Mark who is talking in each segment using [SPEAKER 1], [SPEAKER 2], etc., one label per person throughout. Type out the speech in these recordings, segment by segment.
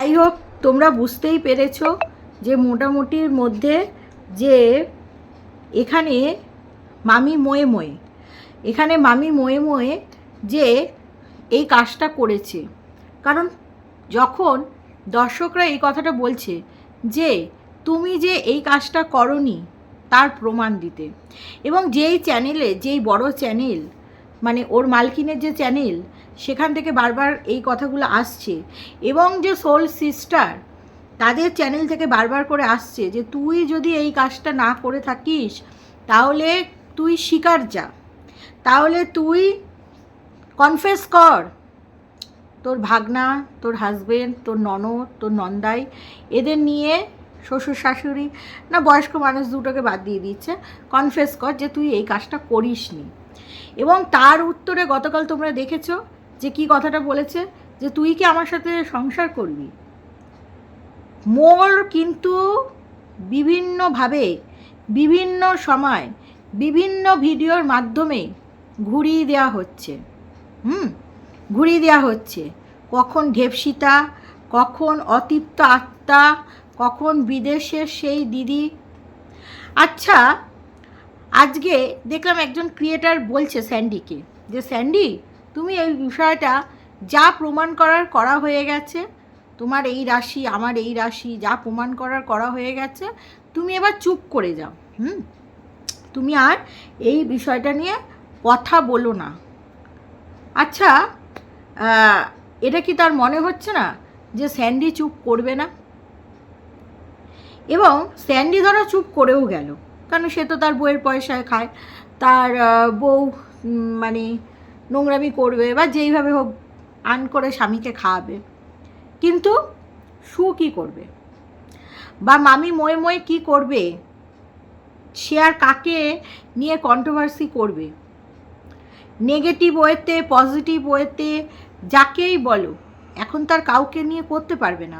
[SPEAKER 1] যাই হোক, তোমরা বুঝতেই পেরেছো যে মোটামুটির মধ্যে যে এখানে মামি মোয়ে মোয়ে যে এই কাজটা করেছে। কারণ যখন দর্শকরা এই কথাটা বলছে যে তুমি যে এই কাজটা করনি তার প্রমাণ দিতে, এবং যেই চ্যানেলে, যেই বড় চ্যানেল মানে ওর মালকিনের যে চ্যানেল, সেখান থেকে বারবার এই কথাগুলো আসছে, এবং যে সোল সিস্টার তাদের চ্যানেল থেকে বারবার করে আসছে যে তুই যদি এই কাজটা না করে থাকিস তাহলে তুই স্বীকার যা, তাহলে তুই কনফেস কর তোর ভাগনা, তোর হাজবেন্ড, তোর ননদ, তোর নন্দাই, এদের নিয়ে শ্বশুর শাশুড়ি না বয়স্ক মানুষ দুটোকে বাদ দিয়ে দিচ্ছে, কনফেস কর যে তুই এই কাজটা করিসনি। এবং তার উত্তরে গতকাল তোমরা দেখেছো যে কি কথাটা বলেছে, যে তুই কি আমার সাথে সংসার করবি। মোর কিন্তু বিভিন্নভাবে বিভিন্ন সময় বিভিন্ন ভিডিওর মাধ্যমে ঘুরিয়ে দেওয়া হচ্ছে, ঘুরিয়ে দেওয়া হচ্ছে। কখন ঢেপসিতা, কখন অতৃপ্ত আত্মা, কখন বিদেশের সেই দিদি। আচ্ছা, আজকে দেখলাম একজন ক্রিয়েটার বলছে স্যান্ডিকে যে স্যান্ডি, তুমি এই বিষয়টা যা প্রমাণ করার করা হয়ে গেছে, তোমার এই রাশি আমার এই রাশি যা প্রমাণ করার করা হয়ে গেছে, তুমি এবার চুপ করে যাও। তুমি আর এই বিষয়টা নিয়ে কথা বলো না। আচ্ছা, এটা কি তার মনে হচ্ছে না যে স্যান্ডি চুপ করবে না? এবং স্যান্ডি ধরো চুপ করেও গেল, কারণ সে তো তার বউয়ের পয়সায় খায়, তার বউ মানে নোংরামি করবে বা যেইভাবে হোক আন করে স্বামীকে খাওয়াবে, কিন্তু সু কী করবে বা মামি মোয়ে মোয়ে কী করবে, সে আর কাকে নিয়ে কন্ট্রোভার্সি করবে? নেগেটিভ ওয়েতে, পজিটিভ ওয়েতে, যাকেই বলো, এখন তার কাউকে নিয়ে করতে পারবে না।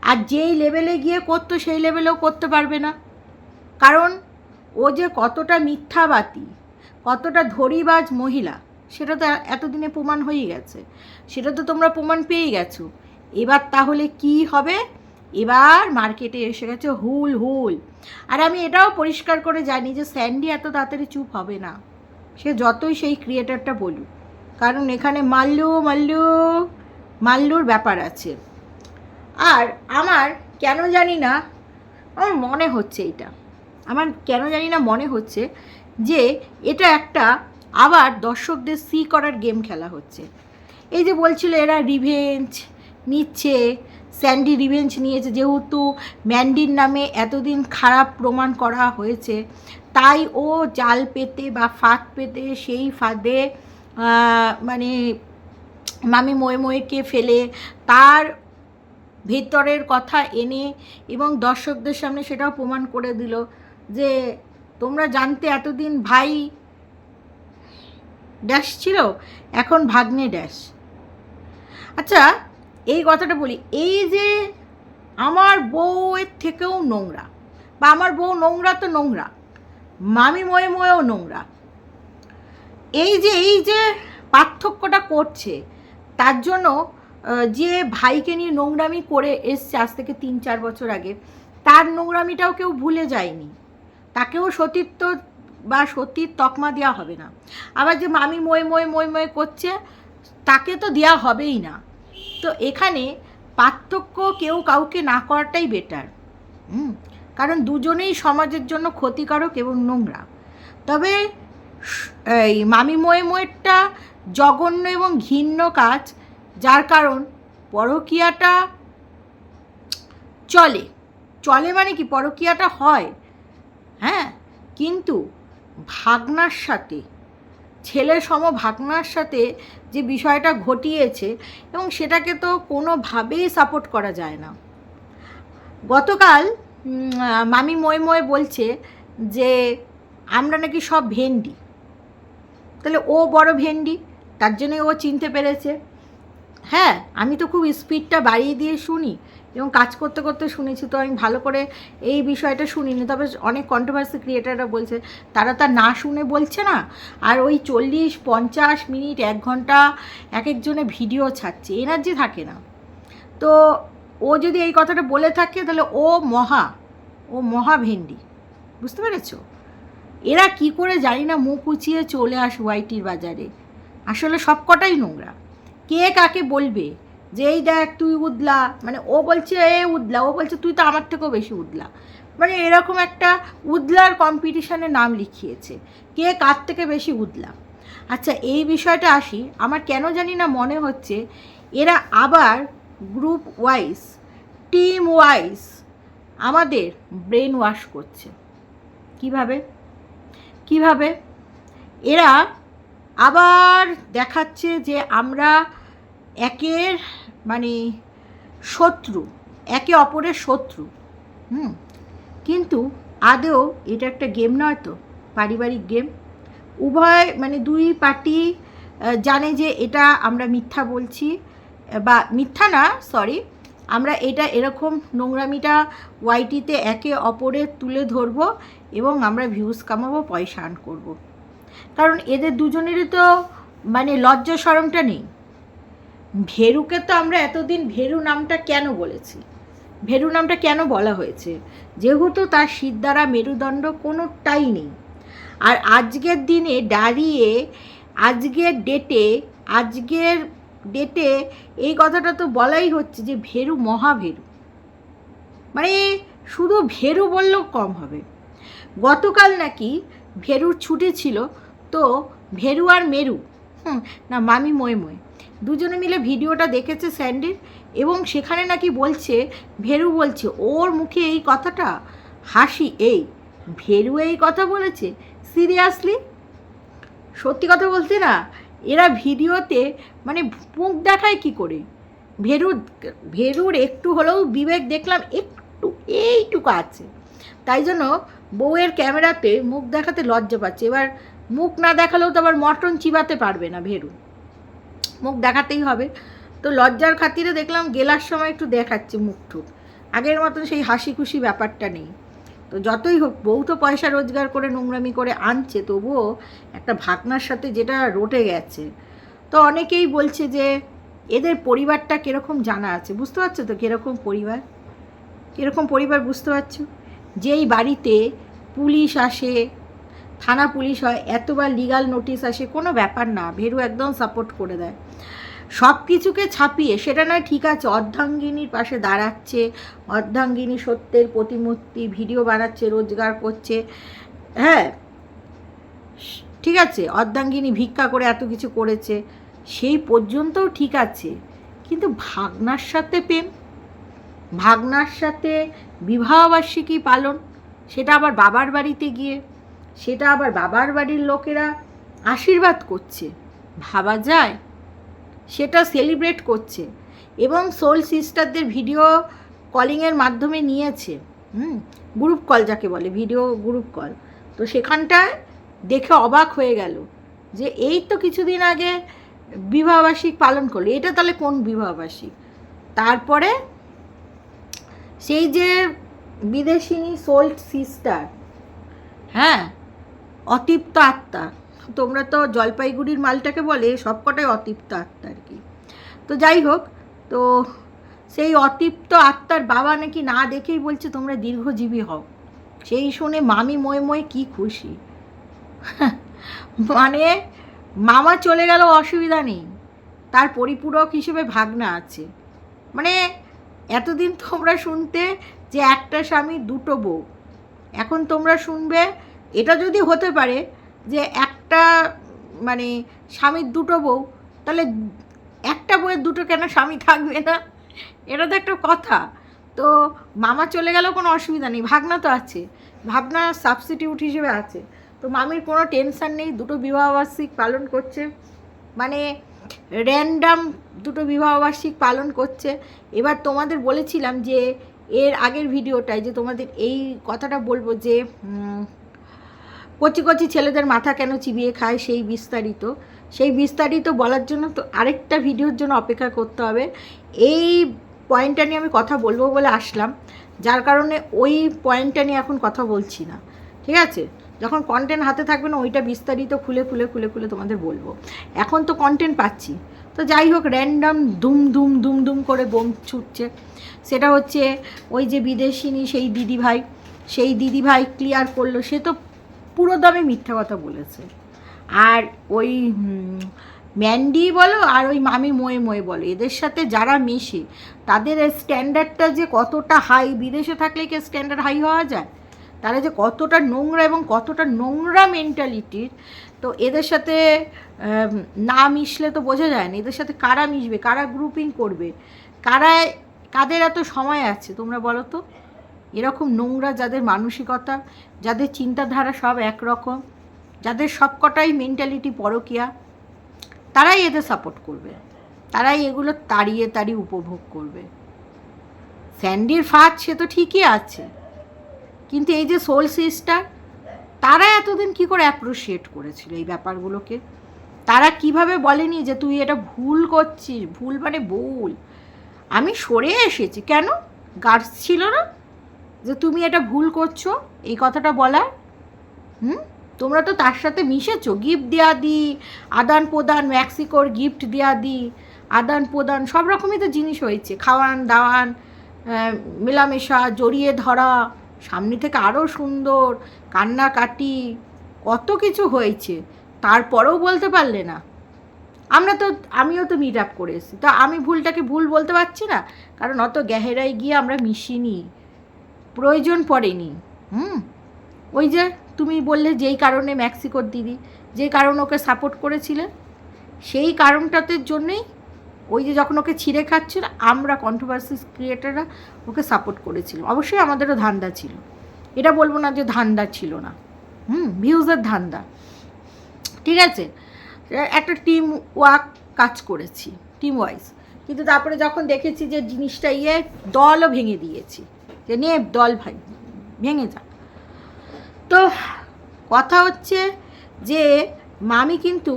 [SPEAKER 1] আর যেই লেভেলে গিয়ে করতো সেই লেভেলেও করতে পারবে না, কারণ ও যে কতটা মিথ্যাবাদী, কতটা ধরিবাজ মহিলা, সেটা তো এতদিনে প্রমাণ হয়ে গেছে, সেটা তো তোমরা প্রমাণ পেয়েই গেছো। এবার তাহলে কি হবে? এবার মার্কেটে এসে গেছে হুল হুল। আর আমি এটাও পরিষ্কার করে জানি যে স্যান্ডি এত তাড়াতাড়ি চুপ হবে না, সে যতই সেই ক্রিয়েটারটা বলুক, কারণ এখানে মাল্লুর ব্যাপার আছে। আর আমার কেন জানি না, আমার মনে হচ্ছে মনে হচ্ছে যে এটা একটা আবার দর্শকদের সি করার গেম খেলা হচ্ছে। এই যে বলছিল এরা রিভেঞ্জ নিচ্ছে, স্যান্ডি রিভেঞ্জ নিয়েছে, যেহেতু ম্যান্ডির নামে এতদিন খারাপ প্রমাণ করা হয়েছে, তাই ও জাল পেতে বা ফাঁদ পেতে সেই ফাঁদে মানে মামি মোয়ে মোয়েকে ফেলে তার ভেতরের কথা এনে এবং দর্শকদের সামনে সেটাও প্রমাণ করে দিল যে তোমরা জানতে এতদিন ভাই ড্যাশ ছিল, এখন ভাগ্নে ড্যাশ। আচ্ছা, এই কথাটা বলি, এই যে আমার বউয়ের থেকেও নোংরা, বা আমার বউ নোংরা তো নোংরা, মামি মোয়ে মোয়েও নোংরা, এই যে পার্থক্যটা করছে, তার জন্য যে ভাইকে নিয়ে নোংরামি করে এসছে আজ থেকে 3-4 বছর আগে, তার নোংরামিটাও কেউ ভুলে যায়নি, তাকেও সতীত্ব বা সতীর তকমা দেওয়া হবে না। আবার যে মামি মোয়ে মোয়ে করছে, তাকে তো দেওয়া হবেই না। তো এখানে পার্থক্য কেউ কাউকে না করাটাই বেটার, কারণ দুজনেই সমাজের জন্য ক্ষতিকারক এবং নোংরা। তবে এই মামি মোয়ে মোয়েরটা জঘন্য এবং ঘৃণ্য কাজ, যার কারণ পরকীয়াটা চলে মানে কি, পরকীয়াটা হয়, হ্যাঁ, কিন্তু ভাগনার সাথে, ছেলে সম ভাগনার সাথে যে বিষয়টা ঘটিয়েছে, এবং সেটাকে তো কোনোভাবেই সাপোর্ট করা যায় না। গতকাল মামি মোয়ে মোয়ে বলছে যে আমরা নাকি সব ভেন্ডি, তাহলে ও বড় ভেন্ডি, তার জন্যই ও চিনতে পেরেছে। হ্যাঁ, আমি তো খুব স্পিডটা বাড়িয়ে দিয়ে শুনি এবং কাজ করতে করতে শুনেছি, তো আমি ভালো করে এই বিষয়টা শুনিনি। তবে অনেক কন্ট্রোভার্সি ক্রিয়েটাররা বলছে তারা তা না শুনে বলছে না, আর ওই 40-50 মিনিট 1 ঘন্টা এক একজনে ভিডিও ছাড়ছে, এনার্জি থাকে না। তো ও যদি এই কথাটা বলে থাকে তাহলে ও মহা ভেন্ডি, বুঝতে পেরেছো? এরা কি করে জানি না মুখ উঁচিয়ে চলে আস ওয়াইটির বাজারে, আসলে সব কটাই নোংরা। কে কাকে বলবে যে এই দেখ তুই উদলা, মানে ও বলছে এ উদলা, ও বলছে তুই তো আমার থেকেও বেশি উদলা, মানে এরকম একটা উদলার কম্পিটিশানে নাম লিখিয়েছে, কে কার থেকে বেশি উদলা। আচ্ছা, এই বিষয়টা আসি, আমার কেন জানি না মনে হচ্ছে এরা আবার গ্রুপ ওয়াইজ, টিম ওয়াইজ আমাদের ব্রেন ওয়াশ করছে। কিভাবে এরা আবার দেখাচ্ছে যে আমরা একের মানে শত্রু, একে অপরের শত্রু। কিন্তু আদৌ এটা একটা গেম নয় তো, পারিবারিক গেম। উভয় মানে দুই পার্টি জানে যে এটা আমরা মিথ্যা বলছি, বা মিথ্যা না সরি, আমরা এটা এরকম নোংরামিটা ওয়াইটিতে একে অপরের তুলে ধরবো এবং আমরা ভিউজ কামাবো, পয়সা আর্ন করবো। কারণ এদের দুজনেরই তো মানে লজ্জা শরমটা নেই। ভেরুকে তো আমরা এতদিন ভেরু নামটা কেন বলেছি, ভেরু নামটা কেন বলা হয়েছে, যেহেতু তার সিদ্ধারা মেরুদণ্ড কোনোটাই নেই। আর আজকের দিনে দাঁড়িয়ে আজকের ডেটে এই কথাটা তো বলাই হচ্ছে যে ভেরু মহাভেরু, মানে শুধু ভেরু বললেও কম হবে। গতকাল নাকি ভেরুর ছুটি ছিল, তো ভেরু আর মেরু না মামি ময়ে দুজনে মিলে ভিডিওটা দেখেছে স্যান্ডির, এবং সেখানে নাকি বলছে ভেরু বলছে ওর মুখে এই কথাটা হাসি, এই ভেরু এই কথা বলেছে, সিরিয়াসলি সত্যি কথা বলতে না এরা ভিডিওতে মানে মুখ দেখায় কি করে। ভেরুর একটু হলেও বিবেক দেখলাম, এইটুকু আছে, তাই জন্য বউয়ের ক্যামেরাতে মুখ দেখাতে লজ্জা পাচ্ছে। এবার মুখ না দেখালেও তো আবার মটন চিবাতে পারবে না ভেরু, মুখ দেখাতেই হবে। তো লজ্জার খাতিরে দেখলাম গেলার সময় একটু দেখাচ্ছে মুখ ঠুক, আগের মতন সেই হাসি খুশি ব্যাপারটা নেই। তো যতই হোক বউ তো পয়সা রোজগার করে নোংরামি করে আনছে, তবুও একটা ভাগনার সাথে যেটা রটে গেছে। তো অনেকেই বলছে যে এদের পরিবারটা কীরকম জানা আছে, বুঝতে পারছো তো কীরকম পরিবার বুঝতে পারছো? যেই বাড়িতে পুলিশ আসে, থানা পুলিশ হয়, এতবার লিগাল নোটিশ আসে, কোনো ব্যাপার না, ভেরু একদম সাপোর্ট করে দেয় সব কিছুকে ছাপিয়ে। সেটা নয় ঠিক আছে, অর্ধাঙ্গিনীর পাশে দাঁড়াচ্ছে, অর্ধাঙ্গিনী সত্যের প্রতিমূর্তি, ভিডিও বানাচ্ছে, রোজগার করছে, হ্যাঁ ঠিক আছে, অর্ধাঙ্গিনী ভিক্ষা করে এত কিছু করেছে, সেই পর্যন্তও ঠিক আছে। কিন্তু ভাগনার সাথে প্রেম, ভাগনার সাথে বিবাহবার্ষিকী পালন, সেটা আবার বাবার বাড়িতে গিয়ে, সেটা আবার বাবার বাড়ির লোকেরা আশীর্বাদ করছে, ভাবা যায়? সেটা সেলিব্রেট করছে এবং সোল সিস্টারদের ভিডিও কলিংয়ের মাধ্যমে নিয়েছে, গ্রুপ কল যাকে বলে, ভিডিও গ্রুপ কল। তো সেখানটায় দেখে অবাক হয়ে গেল যে এই তো কিছুদিন আগে বিবাহবার্ষিক পালন করলো, এটা তাহলে কোন বিবাহবার্ষিক? তারপরে সেই যে বিদেশিনী সোল সিস্টার, হ্যাঁ অতৃপ্ত আত্মা, তোমরা তো জলপাইগুড়ির মালটাকে বলে সবকটাই অতৃপ্ত আত্মা আর কি। তো যাই হোক, তো সেই অতৃপ্ত আত্মার বাবা নাকি না দেখেই বলছে তোমরা দীর্ঘজীবী হও। সেই শুনে মামি ময়ে কি খুশি, মানে মামা চলে গেল অসুবিধা নেই, তার পরিপূরক হিসেবে ভাগনা আছে। মানে এতদিন তোমরা শুনতে যে একটা স্বামী দুটো বউ, এখন তোমরা শুনবে এটা যদি হতে পারে যে একটা মানে স্বামীর দুটো বউ, তাহলে একটা বউয়ের দুটো কেন স্বামী থাকবে না? এটা তো একটা কথা। তো মামা চলে গেলেও কোনো অসুবিধা নেই, ভাগনা তো আছে, ভাগনা সাবস্টিটিউট হিসেবে আছে। তো মামির কোনো টেনশান নেই, দুটো বিবাহবার্ষিক পালন করছে, মানে র্যান্ডাম দুটো বিবাহবার্ষিক পালন করছে। এবার তোমাদের বলেছিলাম যে এর আগের ভিডিওটায় যে তোমাদের এই কথাটা বলবো যে কচি কচি ছেলেদের মাথা কেন চিবিয়ে খায়, সেই বিস্তারিত বলার জন্য তো আরেকটা ভিডিওর জন্য অপেক্ষা করতে হবে। এই পয়েন্টটা নিয়ে আমি কথা বলবো বলে আসলাম, যার কারণে ওই পয়েন্টটা নিয়ে এখন কথা বলছি না, ঠিক আছে? যখন কন্টেন্ট হাতে থাকবে না, ওইটা বিস্তারিত খুলে খুলে খুলে খুলে তোমাদের বলবো। এখন তো কন্টেন্ট পাচ্ছি, তো যাই হোক, র্যান্ডাম ধুম ধুম ধুম ধুম করে বোম ছুটছে। সেটা হচ্ছে ওই যে বিদেশিনী সেই দিদিভাই ক্লিয়ার করলো, সে তো পুরো দমে মিথ্যা কথা বলেছে। আর ওই ম্যান্ডি বলো আর ওই মামি মোয়ে বলো, এদের সাথে যারা মেশে তাদের স্ট্যান্ডার্ডটা যে কতটা হাই, বিদেশে থাকলে কি স্ট্যান্ডার্ড হাই হওয়া যায়? তারা যে কতটা নোংরা এবং কতটা নোংরা মেন্টালিটির, তো এদের সাথে না মিশলে তো বোঝা যায় না এদের সাথে কারা মিশবে, কারা গ্রুপিং করবে, কাদের এত সময় আছে তোমরা বলো তো? এরকম নোংরা যাদের মানসিকতা, যাদের চিন্তাধারা সব একরকম, যাদের সবকটাই মেন্টালিটি পরকীয়া, তারাই এদের সাপোর্ট করবে, তারাই এগুলো তাড়িয়ে উপভোগ করবে। স্যান্ডির ফাঁদ সে তো ঠিকই আছে, কিন্তু এই যে সোল সিস্টার, তারা এতদিন কি করে অ্যাপ্রিসিয়েট করেছিল এই ব্যাপারগুলোকে? তারা কিভাবে বলেনি যে তুই এটা ভুল করছিস, ভুল মানে ভুল। আমি সরে এসেছি, কেন গার্ডস ছিল না যে তুমি এটা ভুল করছো এই কথাটা বলার? তোমরা তো তার সাথে মিশেছো, গিফট দেওয়া দিই, আদান প্রদান, মেক্সিকোর গিফট দেওয়া দিই, আদান প্রদান, সব রকমই তো জিনিস হয়েছে, খাওয়ান দাওয়ান, মেলামেশা, জড়িয়ে ধরা, সামনে থেকে আরও সুন্দর, কান্নাকাটি, কত কিছু হয়েছে। তারপরেও বলতে পারলে না? আমিও তো মিট আপ করে এসেছি, তো আমি ভুলটাকে ভুল বলতে পারছি না, কারণ অত গেহেরায় গিয়ে আমরা মিশিনি, প্রয়োজন পড়েনি। ওই যে তুমি বললে যেই কারণে মেক্সিকোর দিদি, যে কারণে ওকে সাপোর্ট করেছিলেন, সেই কারণটাতে জন্যেই ওই যে যখন ওকে ছিঁড়ে খাচ্ছিল, আমরা কন্ট্রোভার্সি ক্রিয়েটাররা ওকে সাপোর্ট করেছিলাম। অবশ্যই আমাদেরও ধান্দা ছিল, এটা বলবো না যে ধান্দা ছিল না, ভিউজের ধান্দা, ঠিক আছে, একটা টিম ওয়ার্ক কাজ করেছি, টিম ওয়াইজ। কিন্তু তারপরে যখন দেখেছি যে জিনিসটা দলও ভেঙে দিয়েছি, যে নিয়ে দল ভাই ভেঙে যা। তো কথা হচ্ছে যে মামি কিন্তু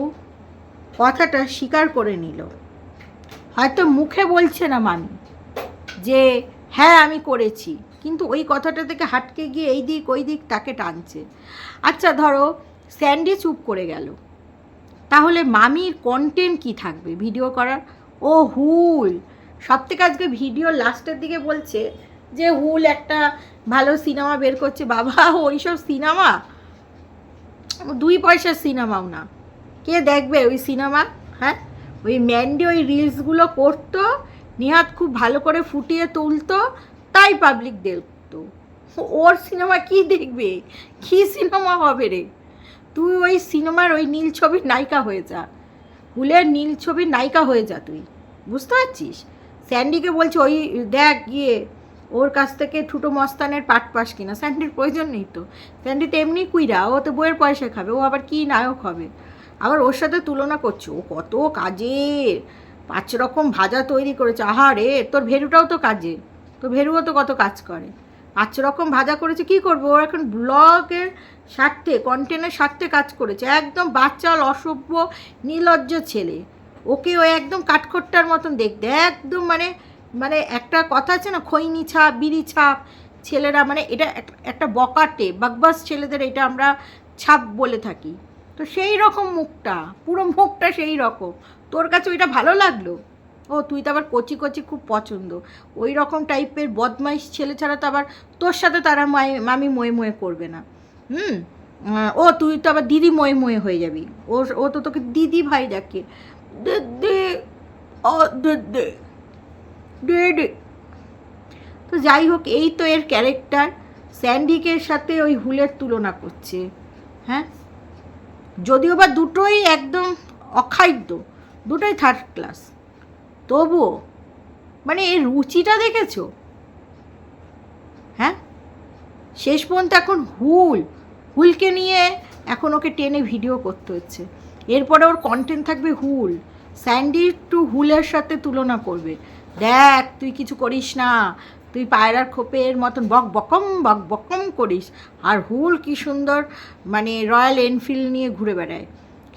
[SPEAKER 1] কথাটা স্বীকার করে নিল, হয়তো মুখে বলছে না মামি যে হ্যাঁ আমি করেছি, কিন্তু ওই কথাটা থেকে হাটকে গিয়ে এই দিক ওই দিক তাকে টানছে। আচ্ছা ধরো স্যান্ডি চুপ করে গেল, তাহলে মামির কন্টেন্ট কি থাকবে ভিডিও করার? ও হুল, সব থেকে আজকে ভিডিও লাস্টের দিকে বলছে যে হুল একটা ভালো সিনেমা বের করছে। বাবা ওইসব সিনেমা 2 পয়সার সিনেমাও না, কে দেখবে ওই সিনেমা? হ্যাঁ, ওই ম্যান্ডি ওই রিলসগুলো করতো, নিহাত খুব ভালো করে ফুটিয়ে তুলতো, তাই পাবলিক দেখতো। ওর সিনেমা কি দেখবে? কি সিনেমা হবে রে? তুই ওই সিনেমার ওই নীল ছবির নায়িকা হয়ে যা, হুলের নীল ছবির নায়িকা হয়ে যা, তুই বুঝতে পারছিস? স্যান্ডিকে বলছে ওই দেখ গিয়ে ওর কাছ থেকে ঠুটো মস্তানের পাট পাস কিনা। স্যান্ডির প্রয়োজন নেই তো, স্যান্ডি তো এমনি কুইরা, ও তো বইয়ের পয়সা খাবে, ও আবার কি নায়ক হবে? আবার ওর সাথে তুলনা করছে, ও কত কাজের, 5 রকম ভাজা তৈরি করেছে। আহারে, তোর ভেরুটাও তো কাজে, তোর ভেরুও তো কত কাজ করে, 5 রকম ভাজা করেছে। কি করবো, ও এখন ব্লগের স্বার্থে, কন্টেন্টের স্বার্থে কাজ করেছে। একদম বাচ্চাল, অসভ্য, নির্লজ্জ ছেলে, ওকে ও একদম কাঠখোট্টার মতন দেখতে, একদম মানে একটা কথা আছে না, খৈনি ছাপ বিড়ি ছাপ ছেলেরা, মানে এটা একটা বকাটে বাকবাস ছেলেদের এটা আমরা ছাপ বলে থাকি। তো সেই রকম মুখটা, পুরো মুখটা সেই রকম। তোর কাছে ওইটা ভালো লাগলো? ও তুই তো আবার কচি কচি খুব পছন্দ, ওই রকম টাইপের বদমাইশ ছেলে ছাড়া তো আবার তোর সাথে তারা মামি মোয়ে করবে না। ও তুই তো আবার দিদি মোয়ে হয়ে যাবি। ও তো তোকে দিদি ভাই ডাকে, দে দে ও দে দে দে দে। তো যাই হোক, এই তো এর ক্যারেক্টার। স্যান্ডিকের সাথে ওই হুলের তুলনা করছে। হ্যাঁ, যদিও বা দুটোই একদম অখাদ্য, দুটোই 3rd ক্লাস, তবুও মানে এর রুচিটা দেখেছো? হ্যাঁ, শেষ পর্যন্ত এখন হুলকে নিয়ে এখন ওকে টেনে ভিডিও করতে হচ্ছে। এরপরে ওর কন্টেন্ট থাকবে হুল, স্যান্ডি টু হুলের সাথে তুলনা করবে। দেখ তুই কিছু করিস না, তুই পায়রার খোপের মতন বক বকম করিস, আর হুল কি সুন্দর মানে রয়্যাল এনফিল্ড নিয়ে ঘুরে বেড়ায়।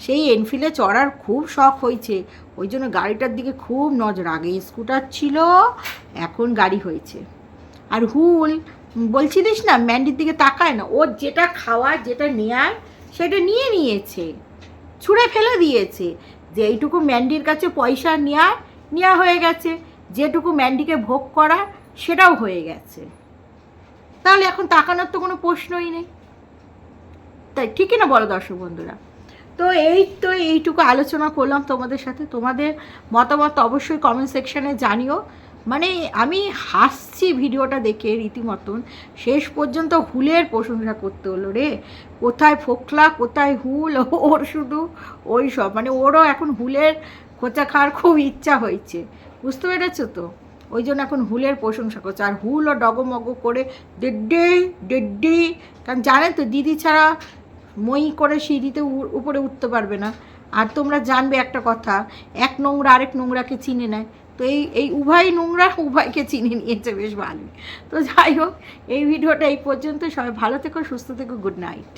[SPEAKER 1] সেই এনফিল্ডে চড়ার খুব শখ হয়েছে, ওই জন্য গাড়িটার দিকে খুব নজর। আগে স্কুটার ছিল, এখন গাড়ি হয়েছে। আর হুল বলছিলিস না ম্যান্ডির দিকে তাকায় না, ওর যেটা খাওয়ার যেটা নেয়ার সেটা নিয়ে নিয়েছে, ছুঁড়ে ফেলে দিয়েছে। যে এইটুকু ম্যান্ডির কাছে পয়সা নেওয়া হয়ে গেছে, যেটুকু ম্যান্ডিকে ভোগ করা সেটাও হয়ে গেছে, তাহলে এখন তাকানোর তো কোনো প্রশ্নই নেই। তাই ঠিকই না বলো দর্শক বন্ধুরা? তো এইটুকু আলোচনা করলাম তোমাদের সাথে। তোমাদের মতামত অবশ্যই কমেন্ট সেকশানে জানিও। মানে আমি হাসছি ভিডিওটা দেখে রীতিমতন, শেষ পর্যন্ত হুলের প্রশংসা করতে হলো রে। কোথায় ফোকলা কোথায় হুল, ওর শুধু ওই সব, মানে ওরও এখন হুলের খোঁচা খাওয়ার খুব ইচ্ছা হয়েছে, বুঝতে পেরেছো তো? ওই জন্য এখন হুলের প্রশংসা করছে, আর হুলও ডগমগ করে ডেড্ডি, কারণ জানে তো দিদি ছাড়া মই করে সিঁড়িতে উপরে উঠতে পারবে না। আর তোমরা জানবে একটা কথা, এক নোংরা আরেক নোংরাকে চিনে নেয়, তো এই উভয় নোংরা উভয়কে চিনে নিয়েছে বেশ ভালোই। তো যাই হোক, এই ভিডিওটা এই পর্যন্ত। সবাই ভালো থেকো, সুস্থ থেকো, গুড নাইট।